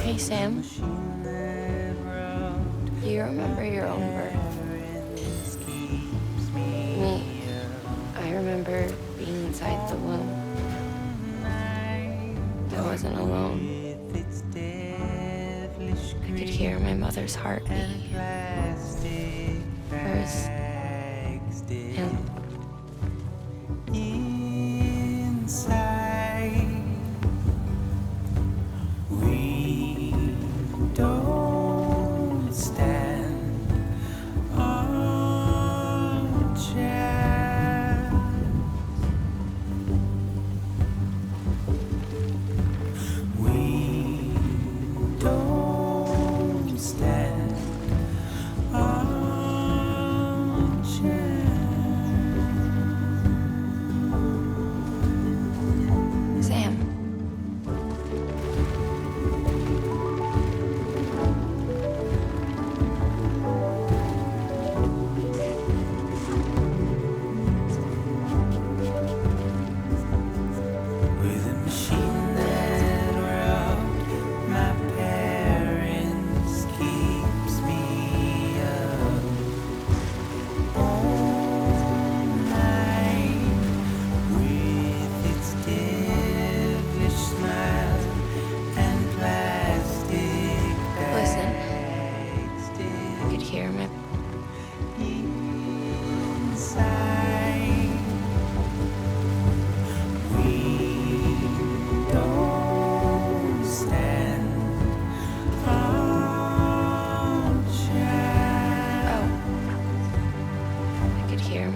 Hey, Sam. Do you remember your own birth? Me, I remember being inside the womb. I wasn't alone. I could hear my mother's heartbeat. Hers.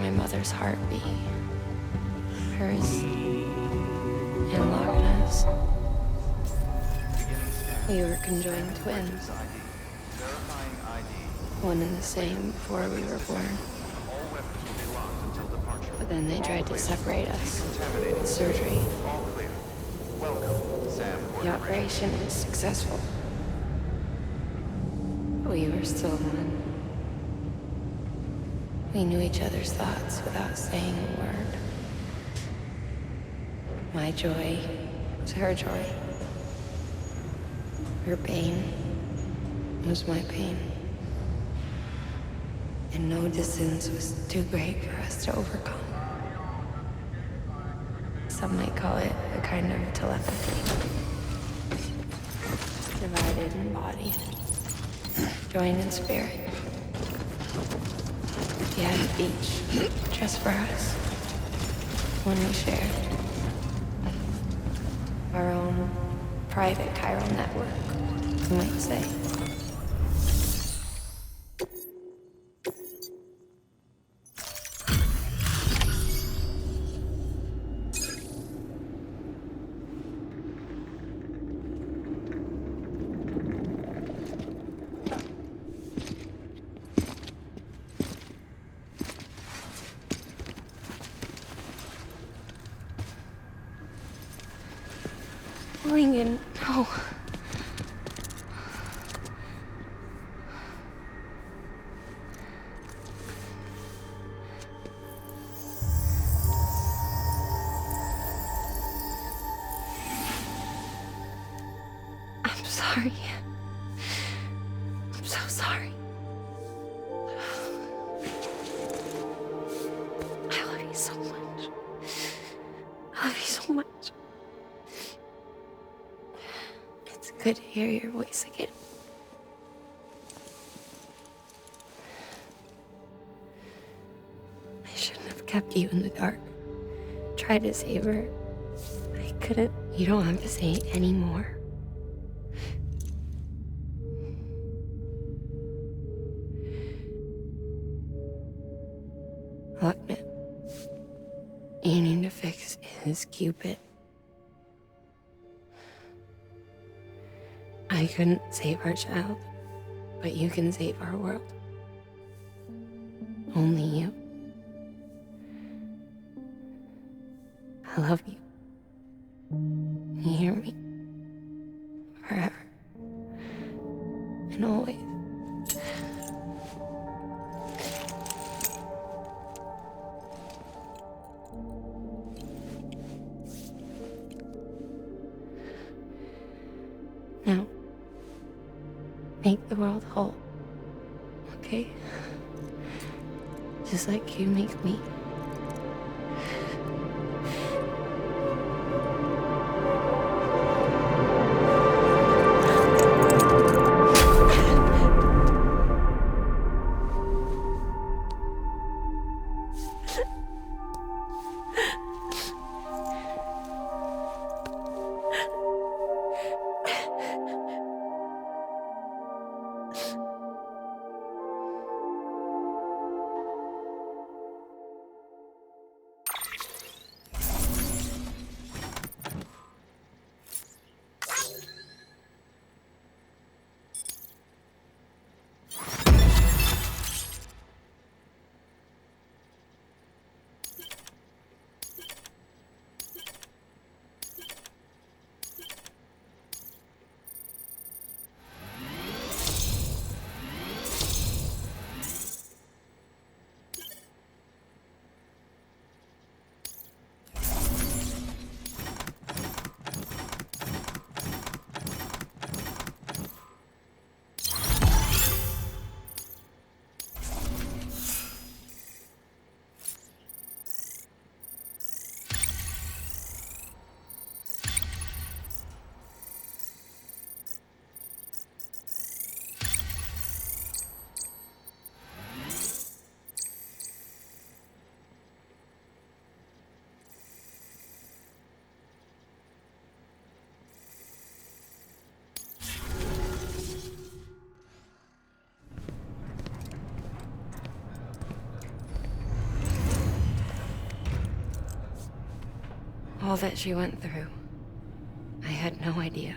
And mother's heartbeat. Hers and Loch Ness. We were conjoined twins. One and the same before we were born. But then they tried to separate us with surgery. The operation was successful. We were still one. We knew each other's thoughts without saying a word. My joy was her joy. Her pain was my pain. and no distance was too great for us to overcome. Some might call it a kind of telepathy. Divided in body, joined in spirit. Yet each just for us. One we shared. Our own private chiral network, you might say. Ringing, no. I'm sorry. I'm so sorry. I love you so much. I love you so much. It's good to hear your voice again. I shouldn't have kept you in the dark. Tried to save her. I couldn't. You don't have to say any more. Look, man. You need to fix his Cupid. I couldn't save our child, but you can save our world. Only you. I love you. You hear me? Forever. And always. Now, make the world whole, okay? Just like you make me. All that she went through, I had no idea.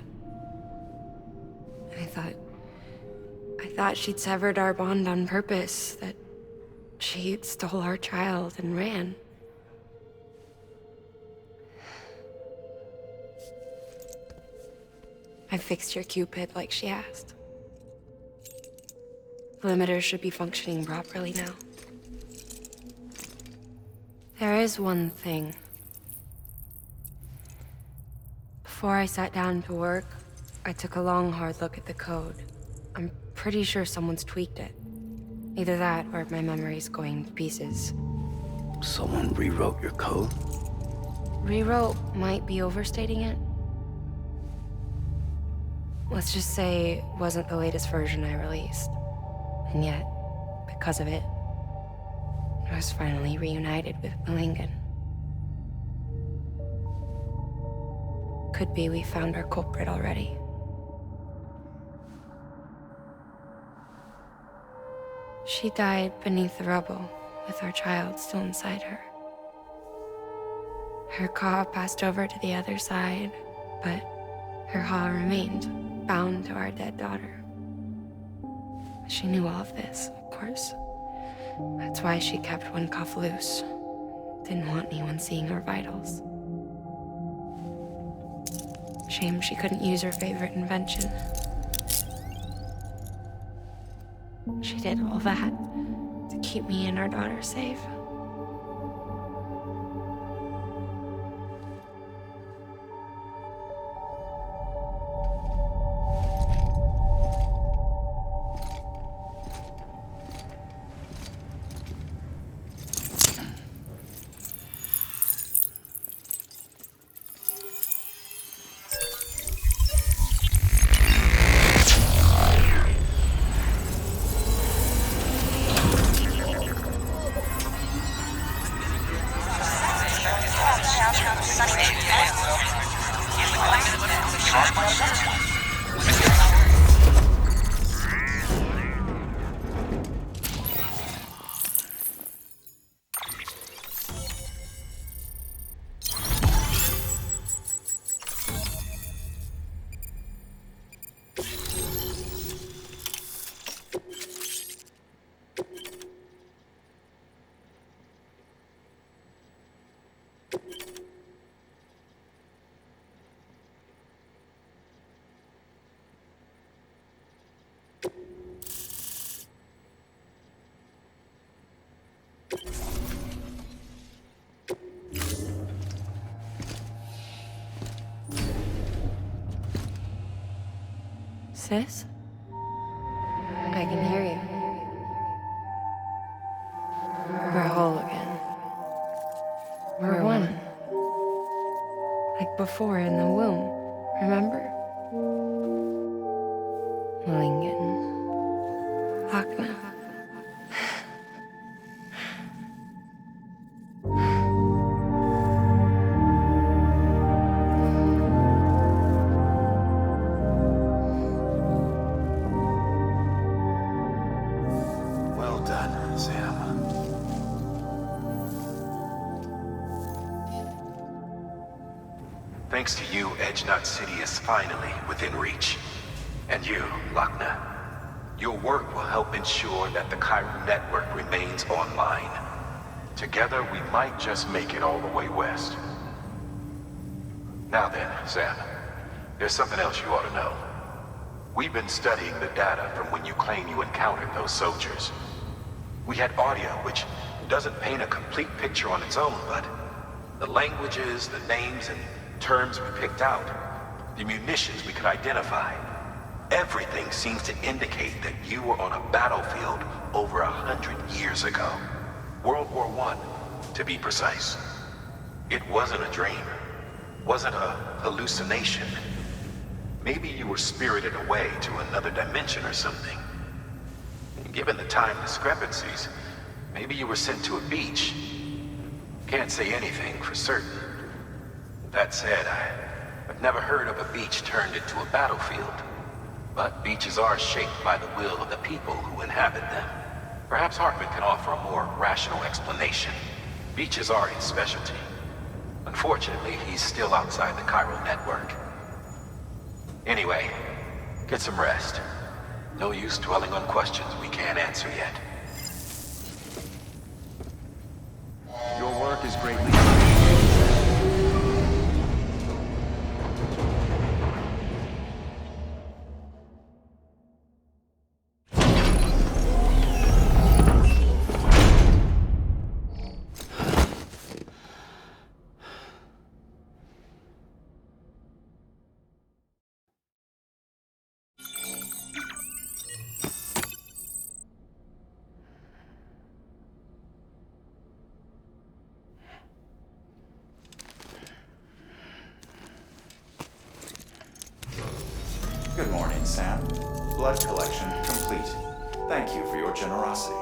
I thought she'd severed our bond on purpose, that she stole our child and ran. I fixed your Cupid like she asked. The limiter should be functioning properly now. There is one thing. Before I sat down to work, I took a long, hard look at the code. I'm pretty sure someone's tweaked it. Either that, or my memory's going to pieces. Someone rewrote your code? Rewrote might be overstating it. Let's just say it wasn't the latest version I released. And yet, because of it, I was finally reunited with Malingan. Could be we found our culprit already. She died beneath the rubble, with our child still inside her. Her Ka passed over to the other side, but her Ha remained, bound to our dead daughter. She knew all of this, of course. That's why she kept one cuff loose. Didn't want anyone seeing her vitals. Shame she couldn't use her favorite invention. She did all that to keep me and our daughter safe. Sis? I can hear you. We're whole again. We're one. Like before in the womb, remember? Malingan. Akna. Well done, Sam. Thanks to you, Edgenut City is finally within reach. And you, Lochna. Your work will help ensure that the Chiral network remains online. Together, we might just make it all the way west. Now then, Sam, there's something else you ought to know. We've been studying the data from when you claim you encountered those soldiers. We had audio, which doesn't paint a complete picture on its own, but the languages, the names, and terms we picked out, the munitions we could identify, everything seems to indicate that you were on a battlefield over 100 years ago. World War I, to be precise. It wasn't a dream. Wasn't a hallucination. Maybe you were spirited away to another dimension or something. Given the time discrepancies, maybe you were sent to a beach. Can't say anything for certain. That said, I've never heard of a beach turned into a battlefield. But beaches are shaped by the will of the people who inhabit them. Perhaps Hartman can offer a more rational explanation. Beaches are his specialty. Unfortunately, he's still outside the Chiral network. Anyway, get some rest. No use dwelling on questions we can't answer yet. Your work is greatly Blood collection complete. Thank you for your generosity.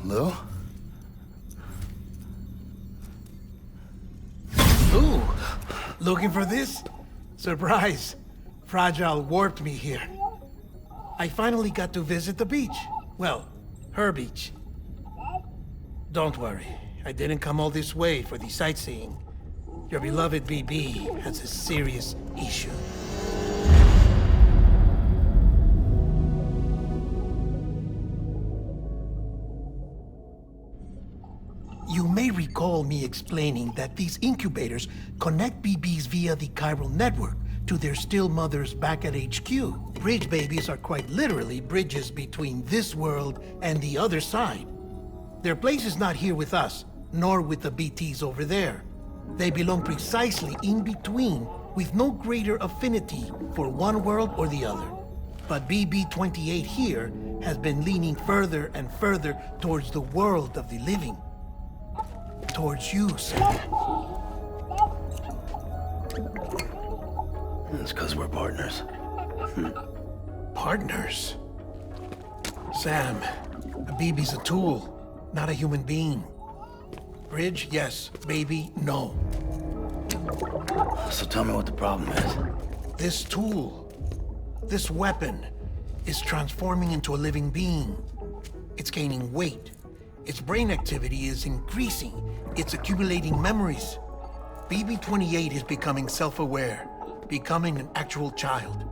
Lou? Ooh, looking for this? Surprise. Fragile warped me here. I finally got to visit the beach. Well, her beach. Don't worry, I didn't come all this way for the sightseeing. Your beloved BB has a serious issue. You may recall me explaining that these incubators connect BBs via the chiral network to their still mothers back at HQ. Bridge babies are quite literally bridges between this world and the other side. Their place is not here with us, nor with the BTs over there. They belong precisely in between, with no greater affinity for one world or the other. But BB-28 here has been leaning further and further towards the world of the living. Towards you, Sam. It's because we're partners. Partners? Sam, a BB's a tool, not a human being. Bridge, yes. Baby, no. So tell me what the problem is. This tool, this weapon, is transforming into a living being. It's gaining weight. Its brain activity is increasing. It's accumulating memories. BB-28 is becoming self-aware, becoming an actual child.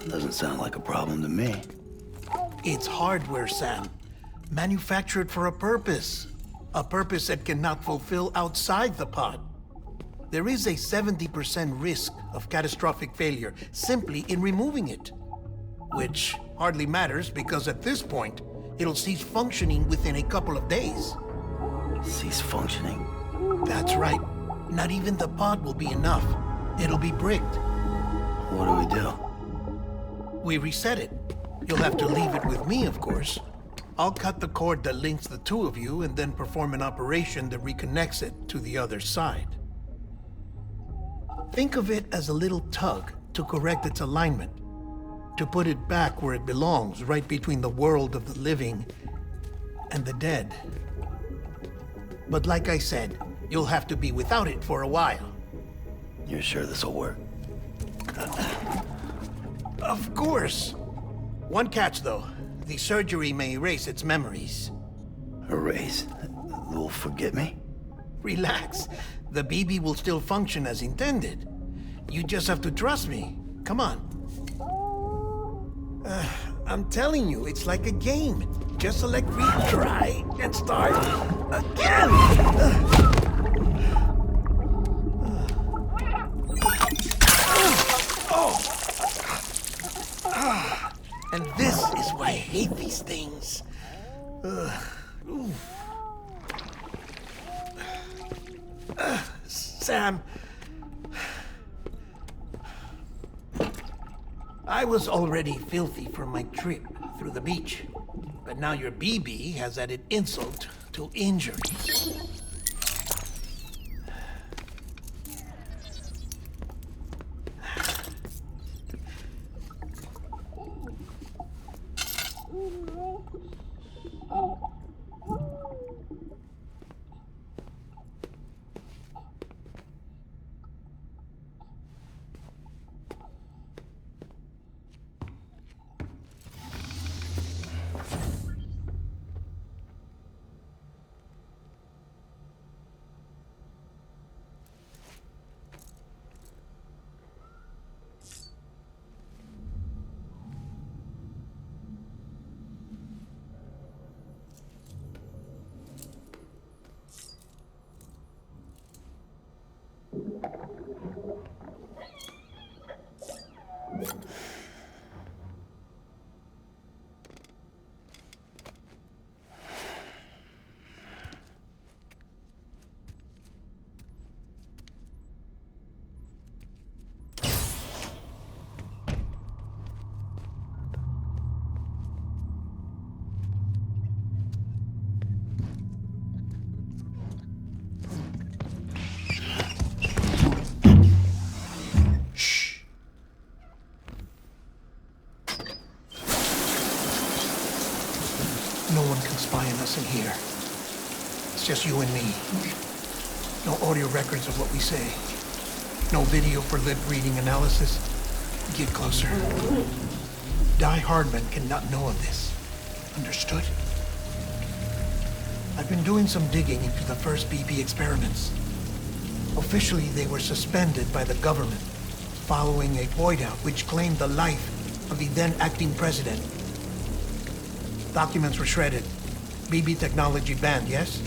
Doesn't sound like a problem to me. It's hardware, Sam. Manufactured for a purpose. A purpose that cannot fulfill outside the pod. There is a 70% risk of catastrophic failure simply in removing it. Which hardly matters because at this point, it'll cease functioning within a couple of days. Cease functioning? That's right. Not even the pod will be enough. It'll be bricked. What do we do? We reset it. You'll have to leave it with me, of course. I'll cut the cord that links the two of you and then perform an operation that reconnects it to the other side. Think of it as a little tug to correct its alignment, to put it back where it belongs, right between the world of the living and the dead. But like I said, you'll have to be without it for a while. You're sure this'll work? Of course. One catch, though. The surgery may erase its memories. Erase? Will forget me? Relax. The BB will still function as intended. You just have to trust me. Come on. I'm telling you, it's like a game. Just select retry and start again. And this is why I hate these things. Sam, I was already filthy from my trip through the beach, but now your BB has added insult to fatal injuries. No one can spy on us in here. It's just you and me. No audio records of what we say. No video for lip reading analysis. Get closer. Die Hardman cannot know of this. Understood? I've been doing some digging into the first BB experiments. Officially, they were suspended by the government following a void-out which claimed the life of the then acting president. Documents were shredded. BB technology banned, yes?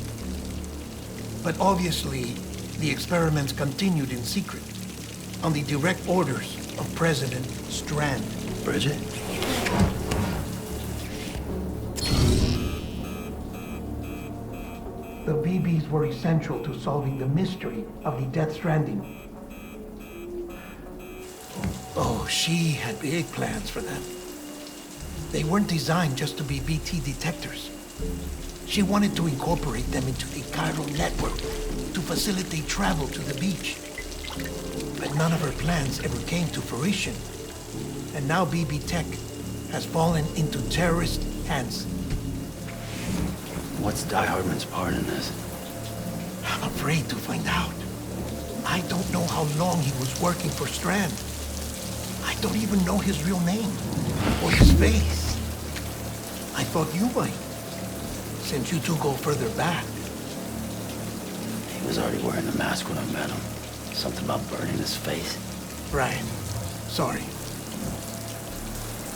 But obviously, the experiments continued in secret, on the direct orders of President Strand. Bridget? The BBs were essential to solving the mystery of the Death Stranding. Oh, she had big plans for them. They weren't designed just to be BT detectors. She wanted to incorporate them into the chiral network to facilitate travel to the beach. But none of her plans ever came to fruition. And now BB Tech has fallen into terrorist hands. What's Die Hardman's part in this? I'm afraid to find out. I don't know how long he was working for Strand. I don't even know his real name or his face. I thought you might, since you two go further back. He was already wearing the mask when I met him. Something about burning his face. Right. Sorry.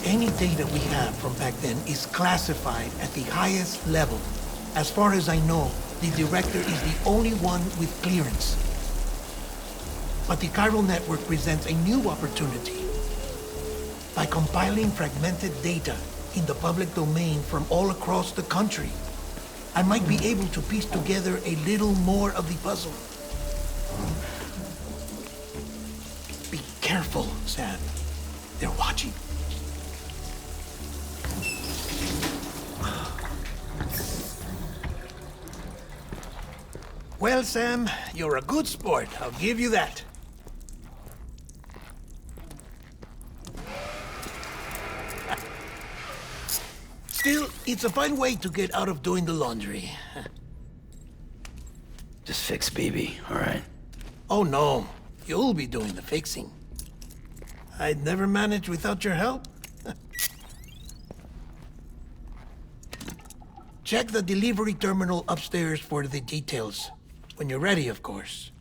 Any data we have from back then is classified at the highest level. As far as I know, the director is the only one with clearance. But the chiral network presents a new opportunity. By compiling fragmented data in the public domain from all across the country, I might be able to piece together a little more of the puzzle. Be careful, Sam. They're watching. Well, Sam, you're a good sport. I'll give you that. Still, it's a fine way to get out of doing the laundry. Just fix BB, all right? Oh, no. You'll be doing the fixing. I'd never manage without your help. Check the delivery terminal upstairs for the details. When you're ready, of course.